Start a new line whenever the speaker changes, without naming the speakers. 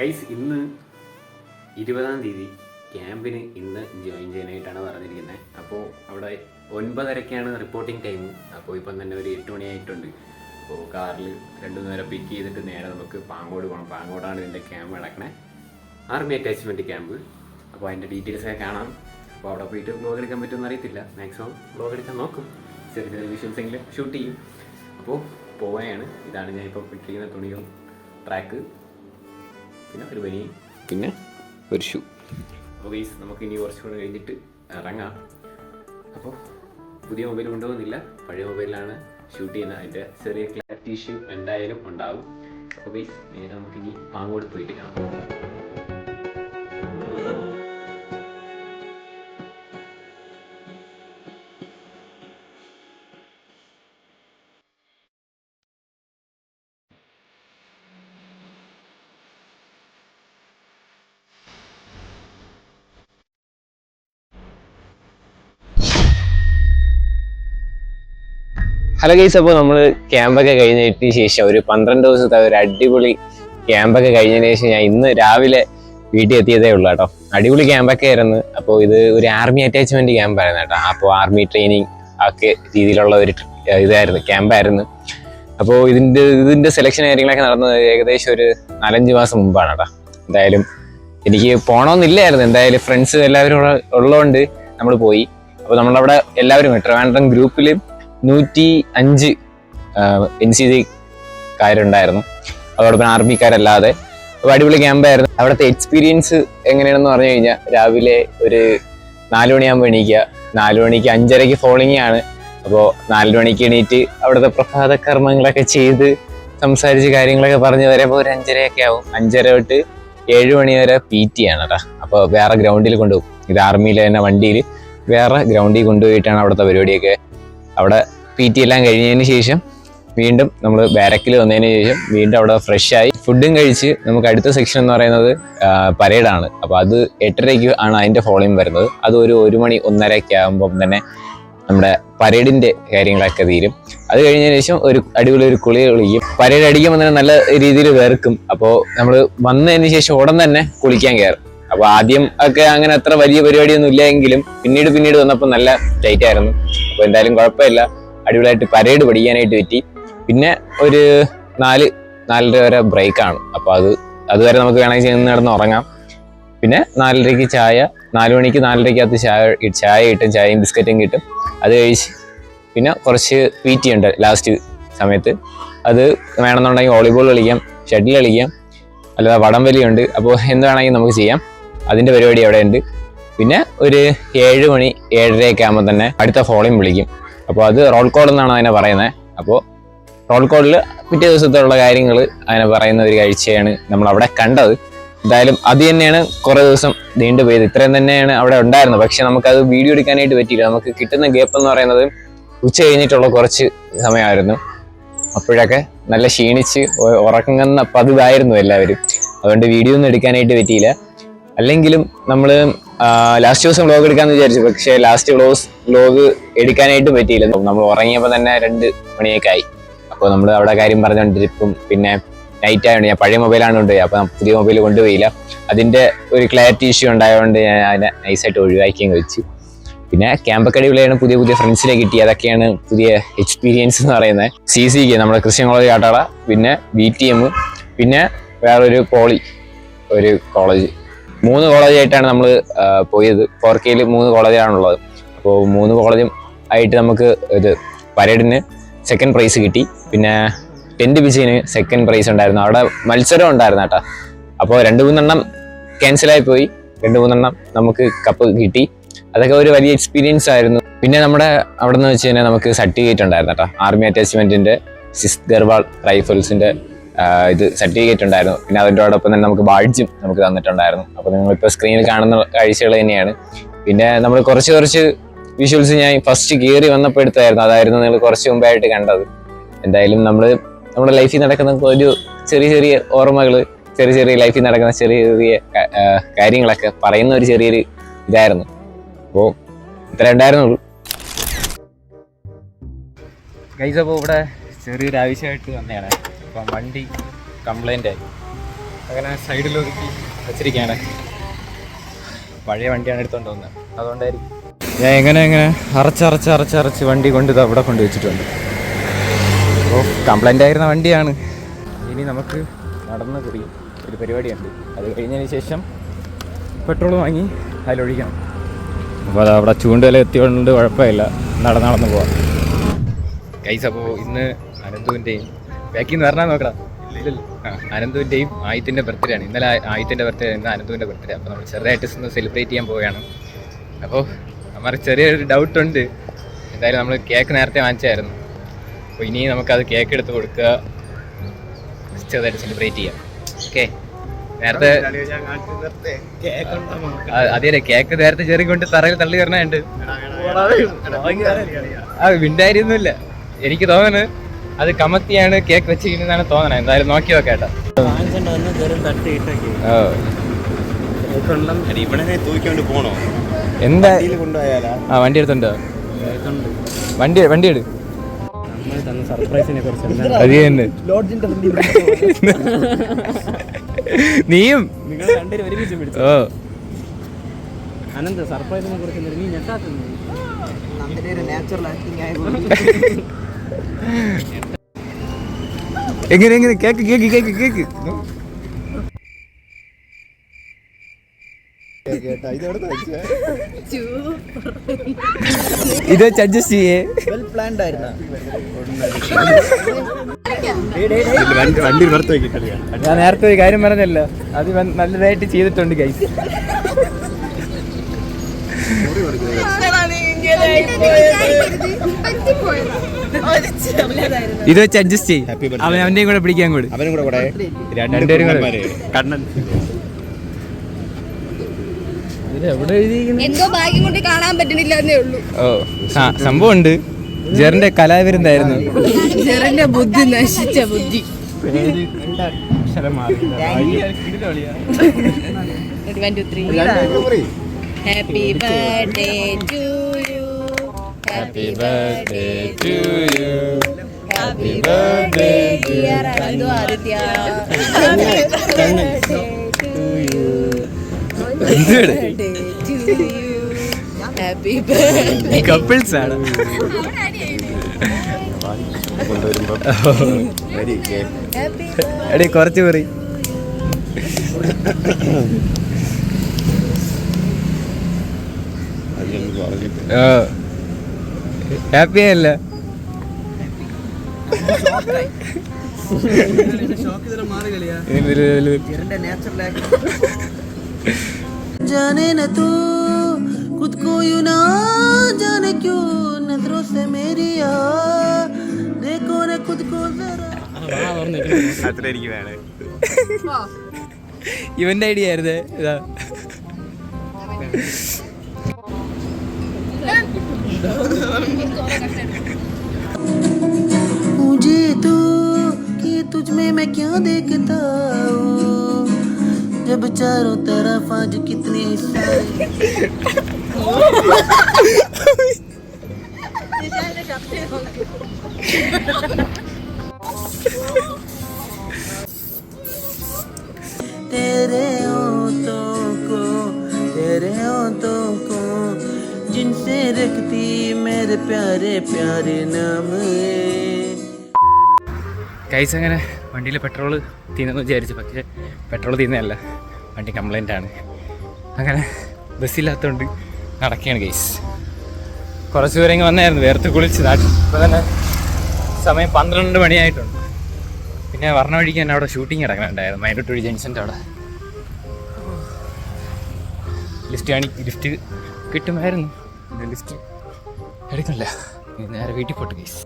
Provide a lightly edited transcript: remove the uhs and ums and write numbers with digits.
Guys ഇന്ന് 20-ാം തീയതി ക്യാമ്പിന് ഇന്ന് ജോയിൻ ചെയ്യാനായിട്ടാണ് പറഞ്ഞിരിക്കുന്നത്. അപ്പോൾ അവിടെ 9:30-ക്കാണ് റിപ്പോർട്ടിംഗ് ടൈം. അപ്പോൾ ഇപ്പം തന്നെ ഒരു 8 മണിയായിട്ടുണ്ട്. അപ്പോൾ കാറിൽ 2 നേരം പിക്ക് ചെയ്തിട്ട് നേരെ നമുക്ക് പാങ്ങോട് പോകണം. പാങ്ങോടാണ് ഇതിൻ്റെ ക്യാമ്പ് നടക്കണേ, ആർമി അറ്റാച്ച്മെൻറ്റ് ക്യാമ്പ്. അപ്പോൾ അതിൻ്റെ ഡീറ്റെയിൽസൊക്കെ കാണാം. അപ്പോൾ അവിടെ പോയിട്ട് ബ്ലോഗ് എടുക്കാൻ പറ്റുമെന്ന് അറിയത്തില്ല. മാക്സിമം ബ്ലോഗ് എടുക്കാൻ നോക്കും, ചെറിയ ചെറിയ വിഷ്വൽസെങ്കിലും ഷൂട്ട് ചെയ്യും. അപ്പോൾ പോവുകയാണ്. ഇതാണ് ഞാൻ ഇപ്പോൾ ഇട്ടിരിക്കുന്ന തുണികളും ട്രാക്ക്, പിന്നെ ഒരു പനി, പിന്നെ ഒരു ഷൂ. അപ്പോൾ ഗൈസ് നമുക്ക് ഇനി കുറച്ചുകൂടെ കഴിഞ്ഞിട്ട് ഇറങ്ങാം. അപ്പോൾ പുതിയ മൊബൈൽ കൊണ്ടുപോകുന്നില്ല, പഴയ മൊബൈലിലാണ് ഷൂട്ട് ചെയ്യുന്നത്. അതിൻ്റെ ചെറിയ ക്ലാരിറ്റി ഇഷ്യൂ എന്തായാലും ഉണ്ടാവും. അപ്പോൾ ഗൈസ് നേരെ നമുക്കിനി പാങ്ങോട് പോയിട്ട് കാണാം.
ഹലോ ഗൈസ്, അപ്പോൾ നമ്മൾ ക്യാമ്പൊക്കെ കഴിഞ്ഞതിന് ശേഷം ഒരു 12 ദിവസത്തെ ഒരു അടിപൊളി ക്യാമ്പൊക്കെ കഴിഞ്ഞതിന് ശേഷം ഞാൻ ഇന്ന് രാവിലെ വീട്ടിൽ എത്തിയതേ ഉള്ളൂ കേട്ടോ. അടിപൊളി ക്യാമ്പൊക്കെ ആയിരുന്നു. അപ്പോൾ ഇത് ഒരു ആർമി അറ്റാച്ച്മെന്റ് ക്യാമ്പായിരുന്നു കേട്ടോ. അപ്പോൾ ആർമി ട്രെയിനിങ് ഒക്കെ രീതിയിലുള്ള ഒരു ഇതായിരുന്നു, ക്യാമ്പായിരുന്നു. അപ്പോൾ ഇതിന്റെ സെലക്ഷൻ കാര്യങ്ങളൊക്കെ നടന്നത് ഏകദേശം ഒരു 4-5 മാസം മുമ്പാണ് കേട്ടോ. എന്തായാലും എനിക്ക് പോകണമെന്നില്ലായിരുന്നു, എന്തായാലും ഫ്രണ്ട്സ് എല്ലാവരും ഉള്ളതുകൊണ്ട് നമ്മൾ പോയി. അപ്പോൾ നമ്മളവിടെ എല്ലാവരും ട്രിവാൻഡ്രം ഗ്രൂപ്പിൽ 105 NCC-കാരുണ്ടായിരുന്നു, അതോടൊപ്പം ആർമിക്കാരല്ലാതെ. അപ്പോൾ അടിപൊളി ക്യാമ്പായിരുന്നു. അവിടുത്തെ എക്സ്പീരിയൻസ് എങ്ങനെയാണെന്ന് പറഞ്ഞു കഴിഞ്ഞാൽ രാവിലെ ഒരു 4 മണിയാകുമ്പോൾ എണീക്കുക. 4 മണിക്ക് 5:30-ക്ക് ഫോളിംഗ് ആണ്. അപ്പോൾ 4 മണിക്ക് എണീറ്റ് അവിടുത്തെ പ്രഭാത കർമ്മങ്ങളൊക്കെ ചെയ്ത് സംസാരിച്ച് കാര്യങ്ങളൊക്കെ പറഞ്ഞ് വരുമ്പോൾ ഒരു 5:30-ഒക്കെ ആവും. 5:30 തൊട്ട് 7 മണി വരെ PT ആണ് കേട്ടോ. അപ്പോൾ വേറെ ഗ്രൗണ്ടിൽ കൊണ്ടുപോകും. ഇത് ആർമിയിലെ തന്നെ വണ്ടിയിൽ വേറെ ഗ്രൗണ്ടിൽ കൊണ്ടുപോയിട്ടാണ് അവിടുത്തെ പരിപാടിയൊക്കെ. അവിടെ PT എല്ലാം കഴിഞ്ഞതിന് ശേഷം വീണ്ടും നമ്മൾ ബാരക്കിൽ വന്നതിന് ശേഷം വീണ്ടും അവിടെ ഫ്രഷായി ഫുഡും കഴിച്ച് നമുക്ക് അടുത്ത സെക്ഷൻ എന്ന് പറയുന്നത് പരേഡാണ്. അപ്പോൾ അത് 8:30-ക്ക് ആണ് അതിൻ്റെ ഫോളോയിങ് വരുന്നത്. അത് ഒരു 1 മണി 1:30-ഒക്കെ ആകുമ്പം തന്നെ നമ്മുടെ പരേഡിൻ്റെ കാര്യങ്ങളൊക്കെ തീരും. അത് കഴിഞ്ഞതിന് ശേഷം ഒരു അടിപൊളി ഒരു കുളി കുളിക്കും. പരേഡ് അടിക്കുമ്പോൾ തന്നെ നല്ല രീതിയിൽ വേർക്കും. അപ്പോൾ നമ്മൾ വന്നതിന് ശേഷം ഉടൻ തന്നെ കുളിക്കാൻ കയറും. അപ്പോൾ ആദ്യം ഒക്കെ അങ്ങനെ അത്ര വലിയ പരിപാടിയൊന്നും ഇല്ലെങ്കിലും പിന്നീട് വന്നപ്പോൾ നല്ല ടൈറ്റ് ആയിരുന്നു. അപ്പോൾ എന്തായാലും കുഴപ്പമില്ല, അടിപൊളിയായിട്ട് പരേഡ് പഠിക്കാനായിട്ട് പറ്റി. പിന്നെ ഒരു 4-4:30 വരെ ബ്രേക്കാണ്. അപ്പോൾ അതുവരെ നമുക്ക് വേണമെങ്കിൽ ചെന്ന് നടന്ന് ഉറങ്ങാം. പിന്നെ 4:30-ക്ക് ചായ, 4 മണിക്ക് 4:30-കകത്ത് ചായ കിട്ടും, ചായയും ബിസ്ക്കറ്റും കിട്ടും. അത് കഴിച്ച് പിന്നെ കുറച്ച് PT ഉണ്ട് ലാസ്റ്റ് സമയത്ത്. അത് വേണമെന്നുണ്ടെങ്കിൽ വോളിബോൾ കളിക്കാം, ഷട്ടിൽ കളിക്കാം, അല്ലാതെ വടംവലിയുണ്ട്. അപ്പോൾ എന്ത് വേണമെങ്കിൽ നമുക്ക് ചെയ്യാം. അതിൻ്റെ പരിപാടി അവിടെ ഉണ്ട്. പിന്നെ ഒരു 7 മണി 7:30-ഒക്കെ ആകുമ്പോൾ തന്നെ അടുത്ത ഫോളിംഗ് വിളിക്കും. അപ്പോൾ അത് റോൾ കോൾ എന്നാണ് അതിനെ പറയുന്നത്. അപ്പോൾ റോൾ കോളിൽ പിറ്റേ ദിവസത്തുള്ള കാര്യങ്ങൾ അതിനെ പറയുന്ന ഒരു കാഴ്ചയാണ് നമ്മൾ അവിടെ കണ്ടത്. എന്തായാലും അത് തന്നെയാണ് കുറേ ദിവസം നീണ്ടുപോയത്. ഇത്രയും തന്നെയാണ് അവിടെ ഉണ്ടായിരുന്നത്. പക്ഷെ നമുക്കത് വീഡിയോ എടുക്കാനായിട്ട് പറ്റിയില്ല. നമുക്ക് കിട്ടുന്ന ഗ്യാപ്പ് എന്ന് പറയുന്നത് ഉച്ച കഴിഞ്ഞിട്ടുള്ള കുറച്ച് സമയമായിരുന്നു. അപ്പോഴൊക്കെ നല്ല ക്ഷീണിച്ച് ഉറങ്ങുന്ന പതിവായിരുന്നു എല്ലാവരും. അതുകൊണ്ട് വീഡിയോ ഒന്നും എടുക്കാനായിട്ട് പറ്റിയില്ല. അല്ലെങ്കിലും നമ്മൾ ലാസ്റ്റ് ദിവസം വ്ലോഗ് എടുക്കാമെന്ന് വിചാരിച്ചു, പക്ഷേ ലാസ്റ്റ് വ്ലോഗ് എടുക്കാനായിട്ട് പറ്റിയില്ല. നമ്മൾ ഉറങ്ങിയപ്പോൾ തന്നെ 2 മണിയൊക്കെ ആയി. അപ്പോൾ നമ്മൾ അവിടെ കാര്യം പറഞ്ഞുകൊണ്ടിരിക്കും. പിന്നെ നൈറ്റ് ആയതുകൊണ്ട് ഞാൻ പഴയ മൊബൈലാണ് കൊണ്ടുപോയി, അപ്പോൾ പുതിയ മൊബൈൽ കൊണ്ടുപോയില്ല. അതിൻ്റെ ഒരു ക്ലാരിറ്റി ഇഷ്യൂ ഉണ്ടായതുകൊണ്ട് ഞാൻ അതിനെ നൈസായിട്ട് ഒഴിവാക്കിയും വെച്ചു. പിന്നെ ക്യാമ്പൊക്കെ അടിപൊളിയാണ്, പുതിയ ഫ്രണ്ട്സിനെ കിട്ടി. അതൊക്കെയാണ് പുതിയ എക്സ്പീരിയൻസ് എന്ന് പറയുന്നത്. CCK നമ്മുടെ ക്രിസ്ത്യൻ കോളേജ് കാട്ടാള, പിന്നെ BTM, പിന്നെ വേറൊരു ഒരു കോളേജ്. 3 കോളേജായിട്ടാണ് നമ്മൾ പോയത്. 4Kയിൽ 3 കോളേജാണുള്ളത്. അപ്പോൾ 3 കോളേജും ആയിട്ട് നമുക്ക് ഇത് പരേഡിന് 2nd പ്രൈസ് കിട്ടി. പിന്നെ ടെൻറ്റ് പിച്ചിന് 2nd പ്രൈസ് ഉണ്ടായിരുന്നു. അവിടെ മത്സരം ഉണ്ടായിരുന്നു കേട്ടോ. അപ്പോൾ 2-3 ക്യാൻസലായി പോയി, 2-3 നമുക്ക് കപ്പ് കിട്ടി. അതൊക്കെ ഒരു വലിയ എക്സ്പീരിയൻസ് ആയിരുന്നു. പിന്നെ നമ്മുടെ അവിടെ നിന്ന് വെച്ച് കഴിഞ്ഞാൽ നമുക്ക് സർട്ടിഫിക്കറ്റ് ഉണ്ടായിരുന്നു കേട്ടോ. ആർമി അറ്റാച്ച്മെൻറ്റിൻ്റെ 6th ഗർവാൾ റൈഫിൾസിൻ്റെ ഇത് സർട്ടിഫിക്കറ്റ് ഉണ്ടായിരുന്നു. പിന്നെ അതിൻ്റെയോടൊപ്പം തന്നെ നമുക്ക് ബാഡ്ജും നമുക്ക് തന്നിട്ടുണ്ടായിരുന്നു. അപ്പോൾ നിങ്ങളിപ്പോൾ സ്ക്രീനിൽ കാണുന്ന കാഴ്ചകൾ തന്നെയാണ്. പിന്നെ നമ്മൾ കുറച്ച് വിഷ്വൽസ് ഞാൻ ഫസ്റ്റ് കയറി വന്നപ്പോൾ എടുത്തായിരുന്നു. അതായിരുന്നു നിങ്ങൾ കുറച്ച് മുമ്പായിട്ട് കണ്ടത്. എന്തായാലും നമ്മുടെ ലൈഫിൽ നടക്കുന്ന ഒരു ചെറിയ ഓർമ്മകൾ, ചെറിയ ലൈഫിൽ നടക്കുന്ന ചെറിയ കാര്യങ്ങളൊക്കെ പറയുന്ന ഒരു ചെറിയൊരു ഇതായിരുന്നു. അപ്പോൾ ഇത്ര ഉണ്ടായിരുന്നുള്ളൂ ഗൈസ്. അപ്പോൾ ഇവിടെ ചെറിയൊരു ആവശ്യമായിട്ട് വന്നതാണ്. അപ്പം വണ്ടി കംപ്ലൈൻ്റ് ആയി. അങ്ങനെ സൈഡിൽ ഒതുക്കി വെച്ചിരിക്കുകയാണ്. പഴയ വണ്ടിയാണ് എടുത്തുകൊണ്ട് വന്നത്, അതുകൊണ്ടായിരിക്കും. ഞാൻ എങ്ങനെ അറച്ച് വണ്ടി കൊണ്ട് ഇത് അവിടെ കൊണ്ട് വെച്ചിട്ടുണ്ട്. അപ്പോൾ കംപ്ലൈൻ്റ് ആയിരുന്ന വണ്ടിയാണ്. ഇനി നമുക്ക് നടന്ന് കുറിയും ഒരു പരിപാടിയുണ്ട്. അത് കഴിഞ്ഞതിന് ശേഷം പെട്രോൾ വാങ്ങി അതിലൊഴിക്കണം. അപ്പോൾ അത് അവിടെ ചൂണ്ടുവില എത്തിയോണ്ട് കുഴപ്പമില്ല, നടന്ന് പോവാം. ഗൈസ്, അപ്പോൾ ഇന്ന് അനന്തുവിൻ്റെയും ബാക്കിൽ നിന്ന് വരണേ നോക്കണം. അനന്തുവിൻ്റെയും ആയിത്തിൻ്റെ ബർത്ത്ഡേ ആണ്. ഇന്നലെ ആയിത്തിൻ്റെ ബർത്ത്ഡേ, ഇന്ന് അനന്തുവിൻ്റെ ബർത്ത്ഡേ. അപ്പോൾ നമ്മൾ ചെറുതായിട്ട് ഒന്ന് സെലിബ്രേറ്റ് ചെയ്യാൻ പോവുകയാണ്. അപ്പോൾ നമുക്ക് ചെറിയൊരു ഡൗട്ടുണ്ട്. എന്തായാലും നമ്മൾ കേക്ക് നേരത്തെ വാങ്ങിച്ചായിരുന്നു. അപ്പോൾ ഇനി നമുക്കത് കേക്ക് എടുത്ത് കൊടുക്കുക, ചെറുതായിട്ട് സെലിബ്രേറ്റ് ചെയ്യാം. ഓക്കെ, നേരത്തെ അതെ കേക്ക് നേരത്തെ ചെറിയ കൊണ്ട് തറയിൽ തള്ളി വരണുണ്ട്. വിണ്ടായിരുന്നില്ല, എനിക്ക് തോന്നുന്നു അത് കമത്തിയാണ് കേക്ക് വെച്ചിരിക്കുന്നതാണ് തോന്നണേ. എന്തായാലും നോക്കി നോക്കേട്ടോ. എന്താ വണ്ടി എടുത്തുണ്ടോ? വണ്ടി എടു. അത് തന്നെ നീയും ഓ
അനന്ത് സർപ്രൈസിനെ കുറിച്ച് നീ ഞെട്ടാക്കുന്നു.
എങ്ങനെ കേക്ക് കേക്ക് കേക്ക് കേക്ക് ഇത് വെച്ച് അഡ്ജസ്റ്റ് ചെയ്യേ.
വെൽ പ്ലാൻഡ് ആയിരുന്നു.
ഞാൻ നേരത്തെ ഒരു കാര്യം പറഞ്ഞല്ലോ, അത് നല്ലതായിട്ട് ചെയ്തിട്ടുണ്ട് ഗൈസ്. ഇത് വെച്ച് അഡ്ജസ്റ്റ് ചെയ്യും. അവന്റെയും കൂടെ പിടിക്കാൻ കൂടെ രണ്ടുപേരും കൂടെ കണ്ണൻ
എന്തോ ഭാഗ്യം കൊണ്ട് കാണാൻ പറ്റണില്ല എന്നേ ഉള്ളൂ.
ഓ സംഭവം ഉണ്ട്. ജെറിന്റെ കലാവിരുന്നായിരുന്നു.
ജെറിന്റെ ബുദ്ധി നശിച്ച ബുദ്ധി. Happy birthday to you, happy birthday to you, happy birthday dear Ananthu Aditya, happy birthday.
Couples ആണ്. എടീ കുറച്ച് പറ. ഹാപ്പി അല്ല
जाने न तू खुद को यूं ना जाने क्यों नजरों से मेरी देखो न खुद को जरा.
അത്ര എനിക്ക് വേണേ. ഇവന്റെ ഐഡിയ ആയിരുന്നേ ഇതാ.
मुझे तू कि तुझ में मैं क्या देखता हूँ जब चारों तरफ आज कितने तेरे होठों को जिनसे रखती मेरे प्यारे प्यारे नाम.
കൈസ് അങ്ങനെ വണ്ടിയിൽ പെട്രോൾ തീർന്നെന്ന് വിചാരിച്ചു. പക്ഷേ പെട്രോൾ തീർന്നതല്ല, വണ്ടി കംപ്ലൈൻ്റ് ആണ്. അങ്ങനെ ബസ്സില്ലാത്തതുകൊണ്ട് നടക്കുകയാണ് ഗൈസ്. കുറച്ച് ദൂരം ഇങ്ങ് വന്നായിരുന്നു, വേർത്ത് കുളിച്ച് നാട്ടിൽ. ഇപ്പോൾ തന്നെ സമയം 12 മണിയായിട്ടുണ്ട്. പിന്നെ പറഞ്ഞ വഴിക്ക് തന്നെ അവിടെ ഷൂട്ടിങ് കിടക്കണുണ്ടായിരുന്നു, മൈനോട്ടൂരി ജംഗ്ഷൻ്റെ അവിടെ. ലിഫ്റ്റ് കിട്ടുമായിരുന്നു, ലിഫ്റ്റ് എടുക്കണില്ല. നേരെ വീട്ടിൽ പോട്ട് ഗൈസ്.